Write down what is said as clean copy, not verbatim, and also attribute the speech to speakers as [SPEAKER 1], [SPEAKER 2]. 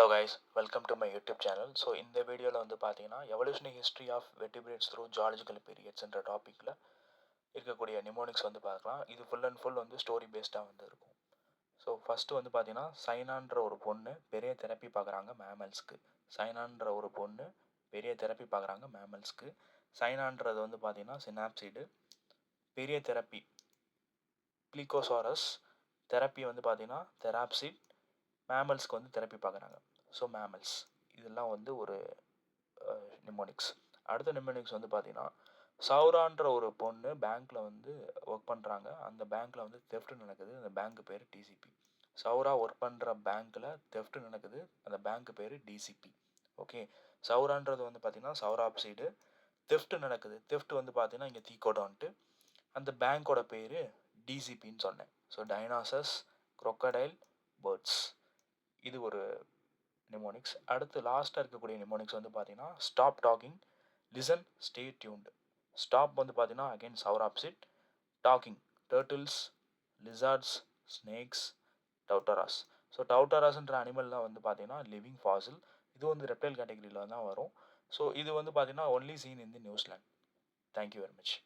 [SPEAKER 1] Hello guys, welcome to my YouTube channel. So இந்த வீடியோவில் வந்து பார்த்தீங்கன்னா evolutionary history of vertebrates through geological பீரியட்ஸ்ன்ற டாப்பிக்கில் இருக்கக்கூடிய நிமோனிக்ஸ் வந்து பார்க்கலாம். இது ஃபுல் அண்ட் ஃபுல் வந்து ஸ்டோரி பேஸ்டாக வந்து இருக்கும். ஸோ ஃபஸ்ட்டு வந்து பார்த்தீங்கன்னா சைனான்ற ஒரு பொண்ணு பெரிய தெரப்பி பார்க்குறாங்க மேமல்ஸ்க்கு. சைனான்ற ஒரு பொண்ணு பெரிய தெரப்பி பார்க்குறாங்க மேமல்ஸ்க்கு. சைனான்றது வந்து பார்த்தீங்கன்னா சினாப்சீடு. பெரிய தெரப்பி ப்ளீகோசாரஸ். தெரப்பி வந்து பார்த்தீங்கன்னா தெராப்சிட். மேமல்ஸ்க்கு வந்து தெரப்பி பார்க்குறாங்க. ஸோ மேமல்ஸ் இதெல்லாம் வந்து ஒரு நிமோனிக்ஸ். அடுத்த நிமோனிக்ஸ் வந்து பார்த்தீங்கன்னா சௌரான்ற ஒரு பொண்ணு பேங்க்கில் வந்து ஒர்க் பண்ணுறாங்க. அந்த பேங்க்கில் வந்து தெஃப்ட் நடக்குது. அந்த பேங்க் பேர் டிசிபி. சௌரா ஒர்க் பண்ணுற பேங்க்கில் தெஃப்ட் நடக்குது. அந்த பேங்க் பேர் டிசிபி. ஓகே, சௌரான்றது வந்து பார்த்தீங்கன்னா சௌராப்சைடு. தெஃப்ட் நடக்குது. தெஃப்ட் வந்து பார்த்தீங்கன்னா இங்கே தீக்கோடான்ட்டு. அந்த பேங்க்கோட பேர் டிசிபின்னு சொன்னேன். So dinosaurs, crocodile, birds. இது ஒரு நிமோனிக்ஸ். அடுத்து லாஸ்ட்டாக இருக்கக்கூடிய நிமோனிக்ஸ் வந்து பார்த்தீங்கன்னா stop talking, listen, stay tuned. Stop வந்து பார்த்தீங்கன்னா again sauropsid. Talking turtles, lizards, snakes, tuataras. So டவுட்டராஸ்ன்ற அனிமல்லாம் வந்து பார்த்தீங்கன்னா லிவிங் ஃபாசில். இது வந்து ரெப்டைல் கேட்டகரியில் தான் வரும். ஸோ இது வந்து பார்த்தீங்கன்னா ஒன்லி சீன் இன் தி நியூசிலாண்ட். Thank you very much.